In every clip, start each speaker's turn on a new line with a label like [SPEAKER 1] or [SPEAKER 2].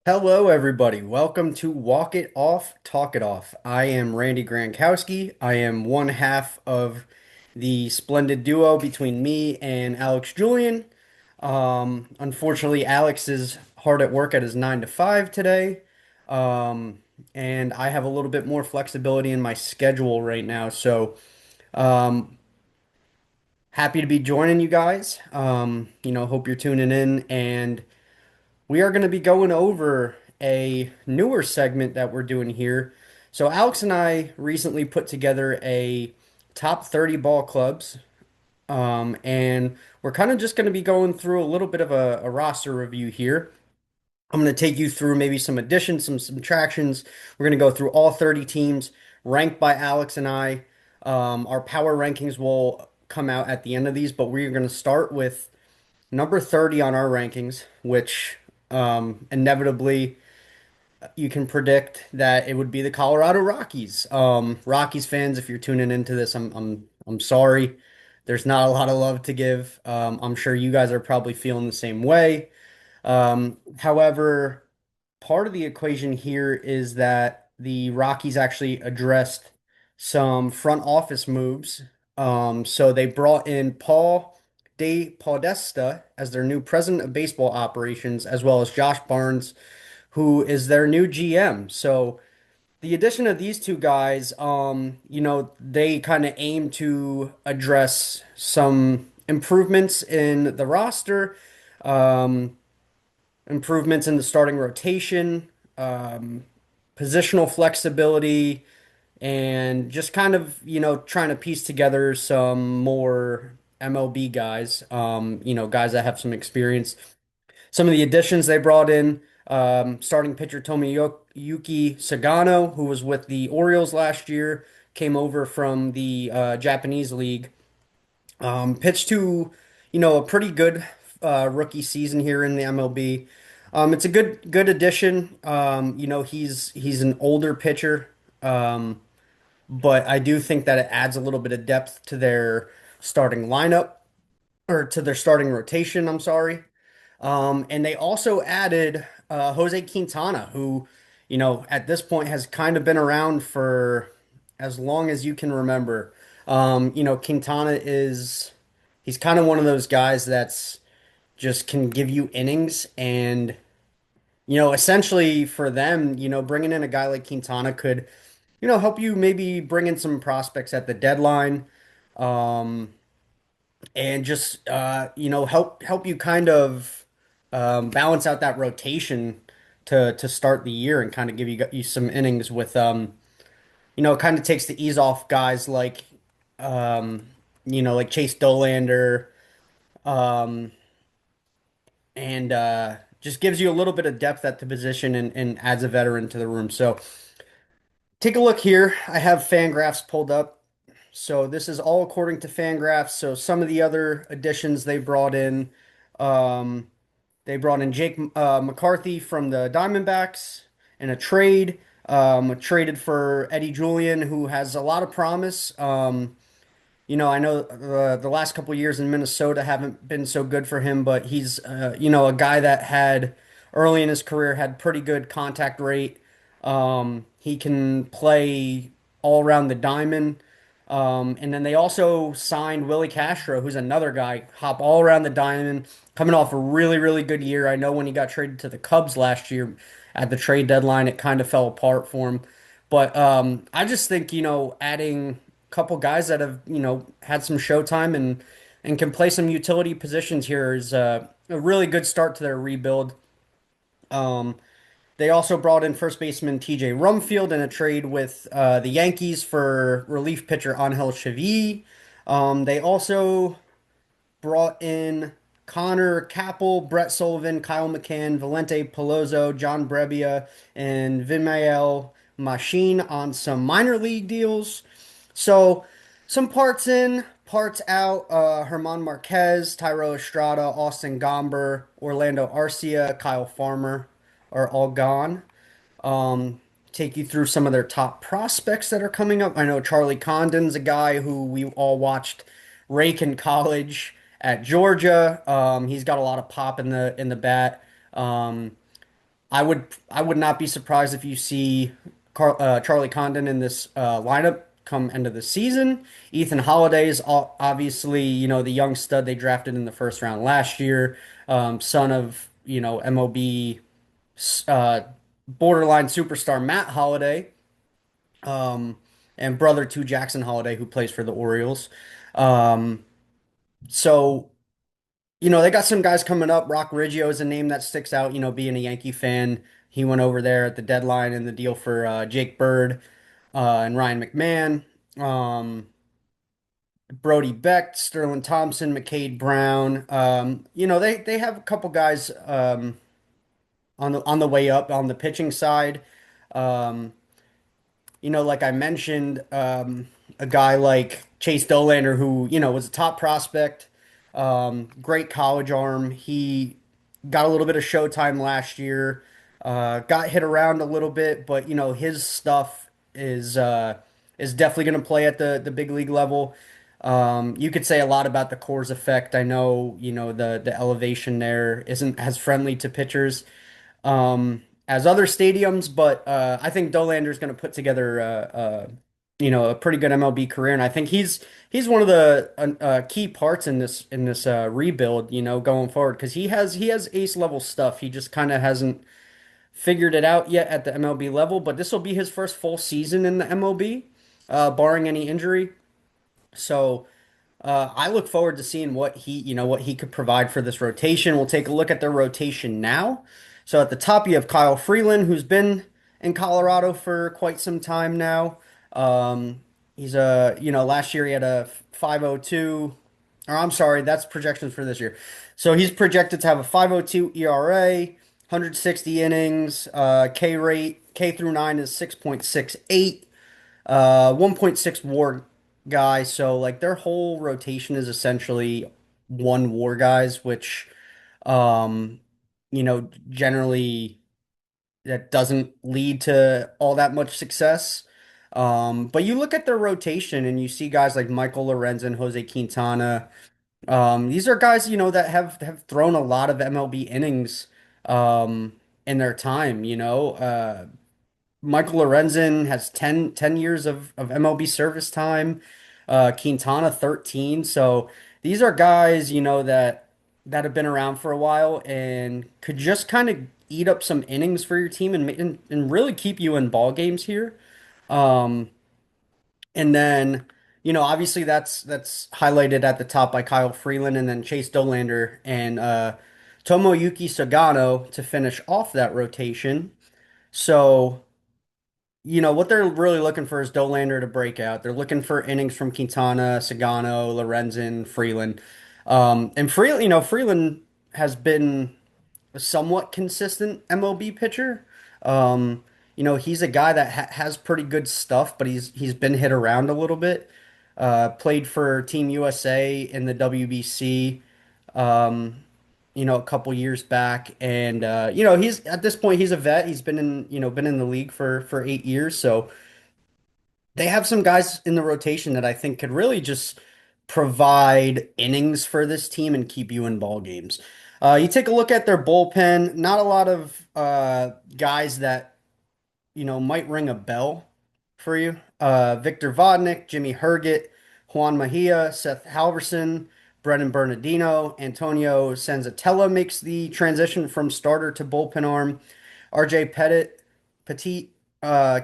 [SPEAKER 1] Hello, everybody. Welcome to Walk It Off, Talk It Off. I am Randy Grankowski. I am one half of the splendid duo between me and Alex Julian. Unfortunately, Alex is hard at work at his 9 to 5 today. Um, and I have a little bit more flexibility in my schedule right now. So, um, happy to be joining you guys. Hope you're tuning in and we are going to be going over a newer segment that we're doing here. So, Alex and I recently put together a top 30 ball clubs, and we're kind of just going to be going through a little bit of a roster review here. I'm going to take you through maybe some additions, some subtractions. We're going to go through all 30 teams ranked by Alex and I. Our power rankings will come out at the end of these, but we're going to start with number 30 on our rankings, which inevitably you can predict that it would be the Colorado Rockies. Rockies fans, if you're tuning into this, I'm sorry. There's not a lot of love to give. I'm sure you guys are probably feeling the same way. However, part of the equation here is that the Rockies actually addressed some front office moves. So they brought in Paul De Podesta as their new president of baseball operations, as well as Josh Barnes, who is their new GM. So the addition of these two guys, they kind of aim to address some improvements in the roster. Um, Improvements in the starting rotation, positional flexibility, and just kind of, trying to piece together some more MLB guys, guys that have some experience. Some of the additions they brought in, starting pitcher Tomoyuki Sagano, who was with the Orioles last year, came over from the Japanese league. Pitched to, a pretty good rookie season here in the MLB. It's a good addition. He's an older pitcher, but I do think that it adds a little bit of depth to their starting lineup or to their starting rotation. I'm sorry. And they also added Jose Quintana, who, at this point has kind of been around for as long as you can remember. Quintana he's kind of one of those guys that's just can give you innings and, essentially for them, bringing in a guy like Quintana could, help you maybe bring in some prospects at the deadline. Um, and just help you kind of balance out that rotation to start the year and kind of give you some innings with it kind of takes the ease off guys like um like Chase Dolander, um and just gives you a little bit of depth at the position and adds a veteran to the room. So take a look here. I have Fangraphs pulled up. So this is all according to Fangraphs. So some of the other additions um, they brought in Jake McCarthy from the Diamondbacks in a trade. Traded for Eddie Julian, who has a lot of promise. I know the last couple years in Minnesota haven't been so good for him, but he's a guy that had early in his career had pretty good contact rate. He can play all around the diamond. And then they also signed Willie Castro, who's another guy, hop all around the diamond, coming off a really, really good year. I know when he got traded to the Cubs last year at the trade deadline, it kind of fell apart for him. But I just think, adding a couple guys that have, had some showtime and can play some utility positions here is a really good start to their rebuild. Um, they also brought in first baseman TJ Rumfield in a trade with the Yankees for relief pitcher Angel Chevy. They also brought in Connor Capel, Brett Sullivan, Kyle McCann, Valente Peloso, John Brebbia, and Vinmael Machine on some minor league deals. So some parts in, parts out. Herman Marquez, Tyro Estrada, Austin Gomber, Orlando Arcia, Kyle Farmer are all gone. Um, Take you through some of their top prospects that are coming up. I know Charlie Condon's a guy who we all watched rake in college at Georgia. He's got a lot of pop in the bat. Um, I would not be surprised if you see Charlie Condon in this lineup come end of the season. Ethan Holiday is obviously, the young stud they drafted in the first round last year, son of, MLB uh, borderline superstar Matt Holiday, um, and brother to Jackson Holiday, who plays for the Orioles. Um, so they got some guys coming up. Rock Riggio is a name that sticks out, being a Yankee fan. He went over there at the deadline in the deal for Jake Bird and Ryan McMahon. Brody Beck, Sterling Thompson, McCade Brown. They have a couple guys on the way up on the pitching side. Um, like I mentioned, a guy like Chase Dollander, who, was a top prospect, great college arm. He got a little bit of showtime last year, got hit around a little bit, but, his stuff is definitely going to play at the big league level. You could say a lot about the Coors effect. I know, the elevation there isn't as friendly to pitchers as other stadiums, but I think Dolander's going to put together a pretty good MLB career, and I think he's one of the key parts in this rebuild, going forward because he has ace level stuff. He just kind of hasn't figured it out yet at the MLB level, but this will be his first full season in the MLB, barring any injury. So. I look forward to seeing what he could provide for this rotation. We'll take a look at their rotation now. So at the top, you have Kyle Freeland, who's been in Colorado for quite some time now. He's last year he had a 5.02, or I'm sorry, that's projections for this year. So he's projected to have a 5.02 ERA, 160 innings, K rate, K through 9 is 6.68. 1.6 WAR guy. So like their whole rotation is essentially one WAR guys, which um, generally that doesn't lead to all that much success. But you look at their rotation and you see guys like Michael Lorenzen and Jose Quintana. These are guys, that have thrown a lot of MLB innings in their time, Michael Lorenzen has ten years of MLB service time. Quintana 13. So these are guys, that have been around for a while and could just kind of eat up some innings for your team and really keep you in ball games here. Um, and then, obviously that's highlighted at the top by Kyle Freeland and then Chase Dollander and Tomoyuki Sugano to finish off that rotation. So what they're really looking for is Dollander to break out. They're looking for innings from Quintana, Sagano, Lorenzen, Freeland. And Freeland has been a somewhat consistent MLB pitcher. He's a guy that has pretty good stuff, but he's been hit around a little bit. Played for Team USA in the WBC. Um, a couple years back, and he's at this point he's a vet. He's been in the league for 8 years, so they have some guys in the rotation that I think could really just provide innings for this team and keep you in ball games. You take a look at their bullpen, not a lot of guys that might ring a bell for you. Victor Vodnik, Jimmy Herget, Juan Mejia, Seth Halverson, Brennan Bernardino, Antonio Senzatella makes the transition from starter to bullpen arm. RJ Petit,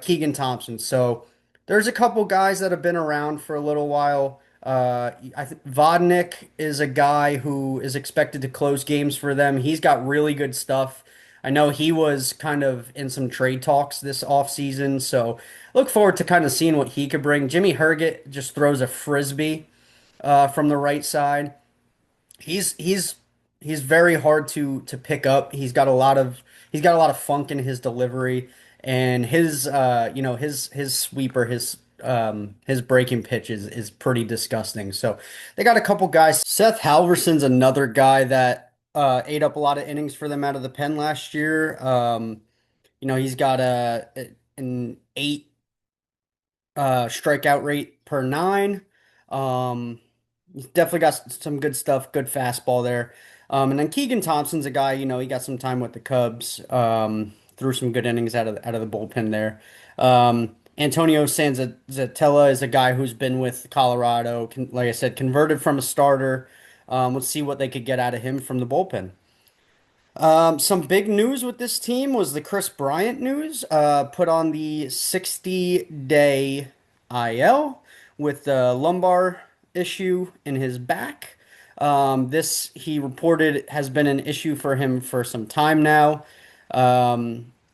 [SPEAKER 1] Keegan Thompson. So there's a couple guys that have been around for a little while. I think Vodnik is a guy who is expected to close games for them. He's got really good stuff. I know he was kind of in some trade talks this offseason, so look forward to kind of seeing what he could bring. Jimmy Herget just throws a frisbee from the right side. He's very hard to pick up. He's got a lot of funk in his delivery and his sweeper, his breaking pitch is pretty disgusting. So they got a couple guys. Seth Halverson's another guy that ate up a lot of innings for them out of the pen last year. He's got an 8 strikeout rate per 9. Um, he's definitely got some good stuff, good fastball there. And then Keegan Thompson's a guy, he got some time with the Cubs, threw some good innings out of the bullpen there. Antonio Sanzatella is a guy who's been with Colorado, like I said, converted from a starter. Let's see what they could get out of him from the bullpen. Some big news with this team was the Chris Bryant news, put on the 60-day IL with the lumbar issue in his back. This, he reported, has been an issue for him for some time now.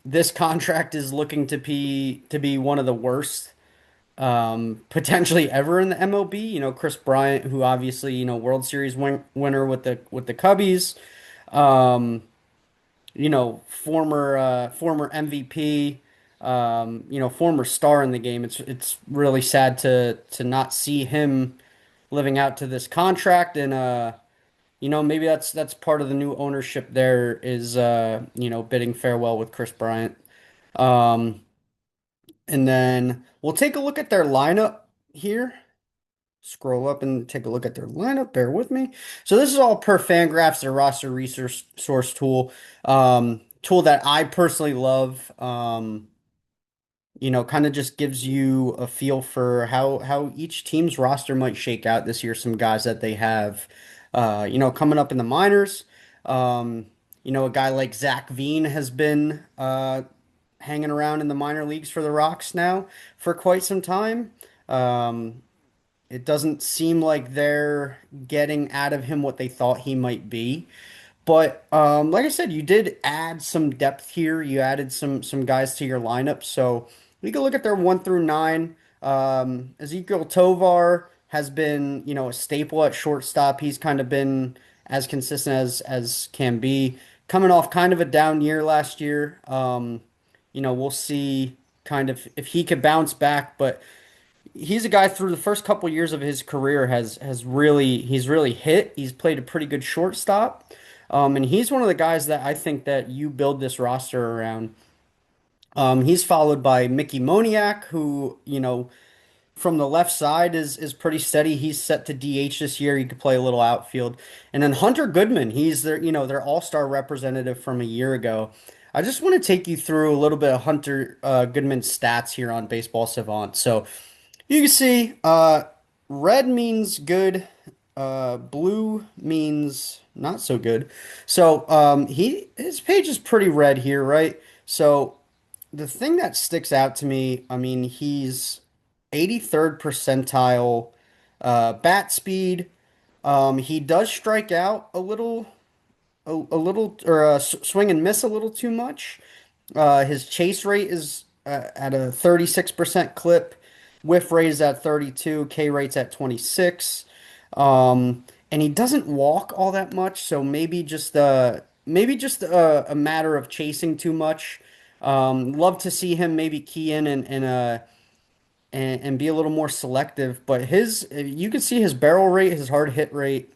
[SPEAKER 1] This contract is looking to be one of the worst potentially ever in the MLB. Chris Bryant, who obviously, World Series winner with the Cubbies. Um, former MVP, former star in the game. It's really sad to not see him living out to this contract, and maybe that's part of the new ownership there is bidding farewell with Chris Bryant. Um, and then we'll take a look at their lineup here. Scroll up and take a look at their lineup. Bear with me. So this is all per Fangraphs, their roster resource source tool. Tool that I personally love. Kind of just gives you a feel for how each team's roster might shake out this year. Some guys that they have, coming up in the minors. Um, a guy like Zach Veen has been hanging around in the minor leagues for the Rocks now for quite some time. Um, it doesn't seem like they're getting out of him what they thought he might be. But like I said, you did add some depth here. You added some guys to your lineup. So we can look at their 1 through 9. Ezekiel Tovar has been, a staple at shortstop. He's kind of been as consistent as can be. Coming off kind of a down year last year. We'll see kind of if he could bounce back, but he's a guy through the first couple years of his career he's really hit. He's played a pretty good shortstop. And he's one of the guys that I think that you build this roster around. He's followed by Mickey Moniak, who, from the left side is pretty steady. He's set to DH this year. He could play a little outfield. And then Hunter Goodman, he's their all-star representative from a year ago. I just want to take you through a little bit of Hunter Goodman's stats here on Baseball Savant. So you can see red means good, blue means not so good. So his page is pretty red here, right? So the thing that sticks out to me, I mean, he's 83rd percentile bat speed. He does strike out a little or swing and miss a little too much. His chase rate is at a 36% clip. Whiff rate is at 32. K rate's at 26. And he doesn't walk all that much, so maybe just a matter of chasing too much. Love to see him maybe key in and be a little more selective. But you can see his barrel rate, his hard hit rate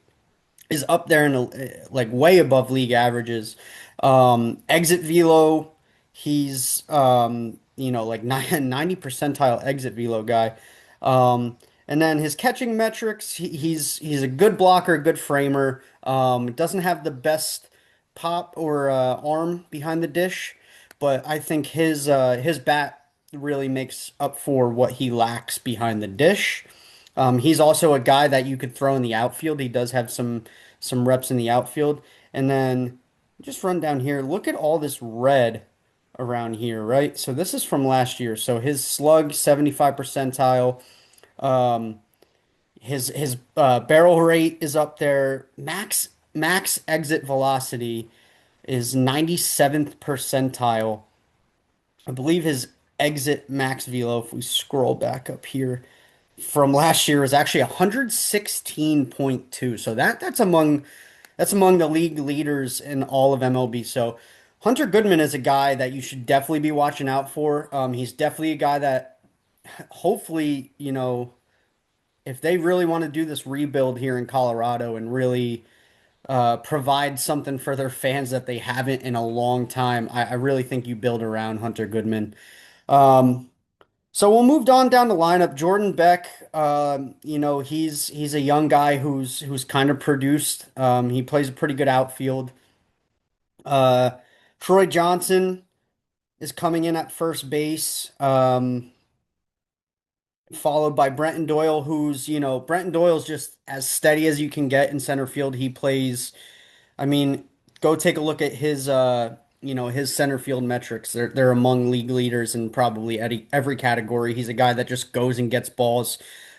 [SPEAKER 1] is up there in like way above league averages. Exit velo, he's like 90 percentile exit velo guy. And then his catching metrics, he's a good blocker, good framer. Doesn't have the best pop or arm behind the dish, but I think his bat really makes up for what he lacks behind the dish. He's also a guy that you could throw in the outfield. He does have some reps in the outfield. And then just run down here. Look at all this red around here, right? So this is from last year. So his slug 75 percentile. Um, his barrel rate is up there. Max exit velocity is 97th percentile. I believe his exit max velo, if we scroll back up here, from last year is actually 116.2. So that's among the league leaders in all of MLB. So Hunter Goodman is a guy that you should definitely be watching out for. He's definitely a guy that hopefully, if they really want to do this rebuild here in Colorado and really provide something for their fans that they haven't in a long time, I really think you build around Hunter Goodman. Um, So we'll move on down the lineup. Jordan Beck, he's a young guy who's kind of produced. He plays a pretty good outfield. Uh, Troy Johnson is coming in at first base, followed by Brenton Doyle, Brenton Doyle's just as steady as you can get in center field. He plays I mean, go take a look at his center field metrics. They're among league leaders in probably every category. He's a guy that just goes and gets balls.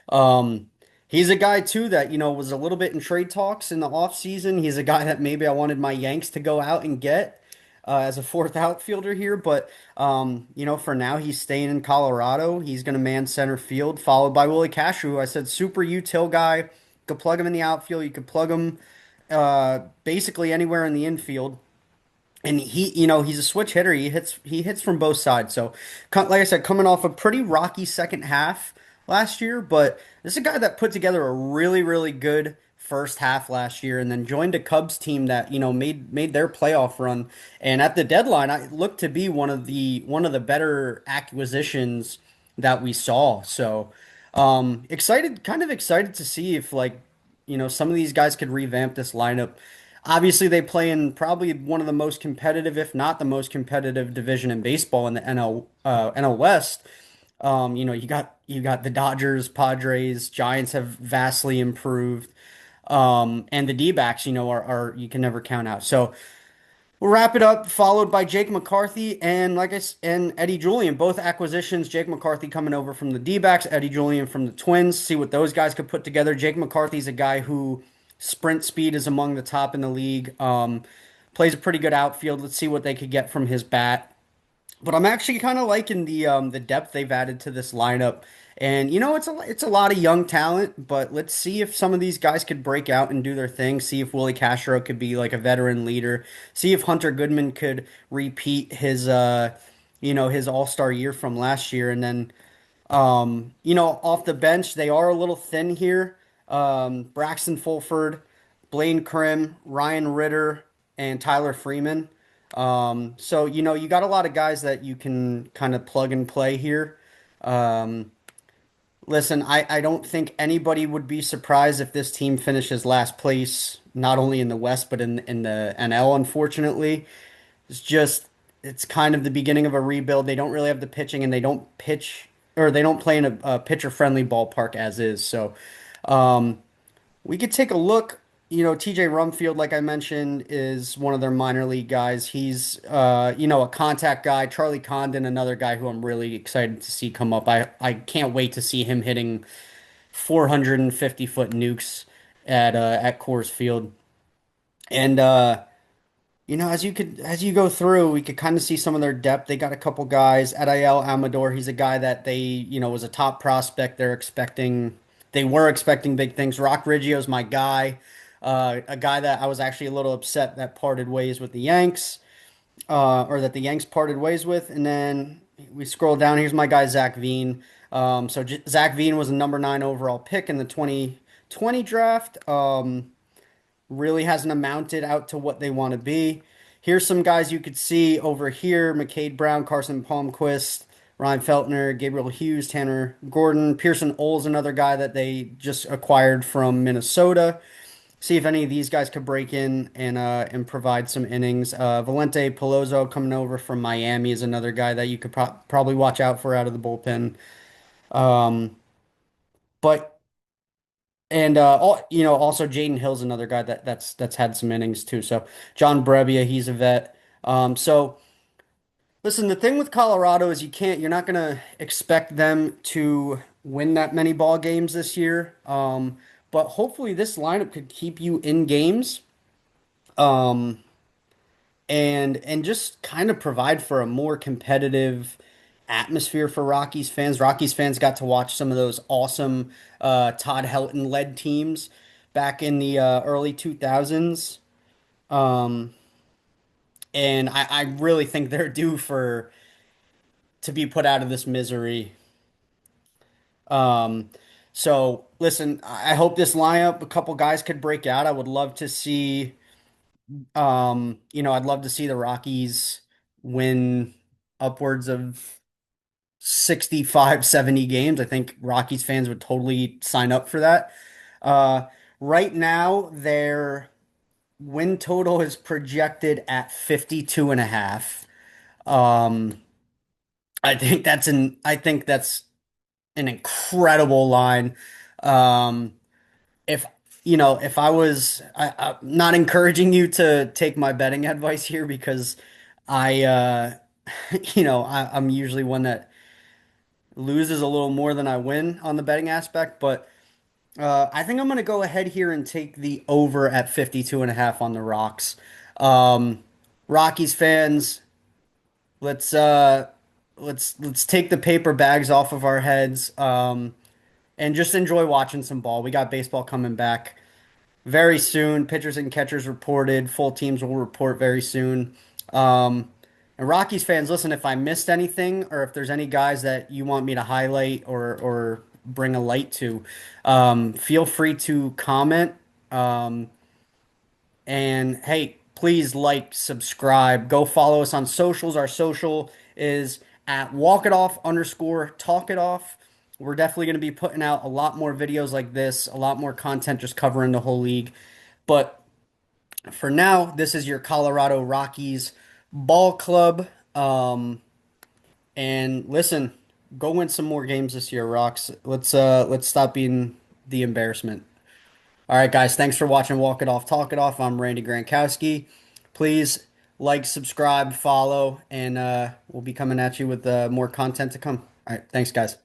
[SPEAKER 1] Um, he's a guy too that, was a little bit in trade talks in the offseason. He's a guy that maybe I wanted my Yanks to go out and get as a fourth outfielder here, but for now he's staying in Colorado. He's going to man center field, followed by Willie Cashew, who I said super util guy. You could plug him in the outfield. You could plug him basically anywhere in the infield. And he's a switch hitter. He hits from both sides. So, like I said, coming off a pretty rocky second half last year, but this is a guy that put together a really, really good first half last year, and then joined a Cubs team that made their playoff run. And at the deadline, I looked to be one of the better acquisitions that we saw. So, kind of excited to see if some of these guys could revamp this lineup. Obviously, they play in probably one of the most competitive, if not the most competitive division in baseball in the NL West. You got the Dodgers, Padres, Giants have vastly improved. And the D-backs, are you can never count out. So we'll wrap it up, followed by Jake McCarthy and Eddie Julian, both acquisitions. Jake McCarthy coming over from the D-backs, Eddie Julian from the Twins. See what those guys could put together. Jake McCarthy's a guy who sprint speed is among the top in the league. Plays a pretty good outfield. Let's see what they could get from his bat. But I'm actually kind of liking the depth they've added to this lineup. And it's a lot of young talent, but let's see if some of these guys could break out and do their thing. See if Willie Castro could be like a veteran leader. See if Hunter Goodman could repeat his All-Star year from last year. And then off the bench, they are a little thin here. Braxton Fulford, Blaine Crim, Ryan Ritter, and Tyler Freeman. So you got a lot of guys that you can kind of plug and play here. Um, Listen, I don't think anybody would be surprised if this team finishes last place, not only in the West, but in the NL, unfortunately. It's just it's kind of the beginning of a rebuild. They don't really have the pitching, and they don't pitch or they don't play in a pitcher-friendly ballpark as is. So um, we could take a look. TJ Rumfield, like I mentioned, is one of their minor league guys. He's a contact guy. Charlie Condon, another guy who I'm really excited to see come up. I can't wait to see him hitting 450-foot nukes at Coors Field. And as you go through, we could kind of see some of their depth. They got a couple guys. Adael Amador, he's a guy that was a top prospect. They were expecting big things. Rock Riggio's my guy. A guy that I was actually a little upset that parted ways with the Yanks, or that the Yanks parted ways with. And then we scroll down. Here's my guy, Zach Veen. Zach Veen was a number 9 overall pick in the 2020 draft. Really hasn't amounted out to what they want to be. Here's some guys you could see over here: McCade Brown, Carson Palmquist, Ryan Feltner, Gabriel Hughes, Tanner Gordon, Pearson Ol's another guy that they just acquired from Minnesota. See if any of these guys could break in and provide some innings. Valente Peloso coming over from Miami is another guy that you could probably watch out for out of the bullpen. Um, but And also Jaden Hill's another guy that's had some innings too. So John Brebbia, he's a vet. So listen, the thing with Colorado is you're not gonna expect them to win that many ball games this year. But hopefully this lineup could keep you in games. Um, and just kind of provide for a more competitive atmosphere for Rockies fans. Rockies fans got to watch some of those awesome Todd Helton led teams back in the early 2000s. Um, and I really think they're due for to be put out of this misery. Um, so listen, I hope this lineup, a couple guys could break out. I would love to see I'd love to see the Rockies win upwards of 65, 70 games. I think Rockies fans would totally sign up for that. Uh, right now, their win total is projected at 52 and a half. Um, I think that's an incredible line. Um, if if I was, I'm not encouraging you to take my betting advice here because I, I'm usually one that loses a little more than I win on the betting aspect, but I think I'm going to go ahead here and take the over at 52 and a half on the Rocks. Um, Rockies fans, let's uh let's take the paper bags off of our heads and just enjoy watching some ball. We got baseball coming back very soon. Pitchers and catchers reported. Full teams will report very soon. Um, and Rockies fans, listen, if I missed anything or if there's any guys that you want me to highlight or bring a light to, feel free to comment. Um, and hey, please like, subscribe, go follow us on socials. Our social is at walk it off underscore talk it off. We're definitely going to be putting out a lot more videos like this, a lot more content just covering the whole league. But for now, this is your Colorado Rockies ball club. And listen, go win some more games this year, Rocks. Let's stop being the embarrassment. All right, guys, thanks for watching Walk It Off, Talk It Off. I'm Randy Grankowski. Please like, subscribe, follow, and we'll be coming at you with more content to come. All right, thanks, guys.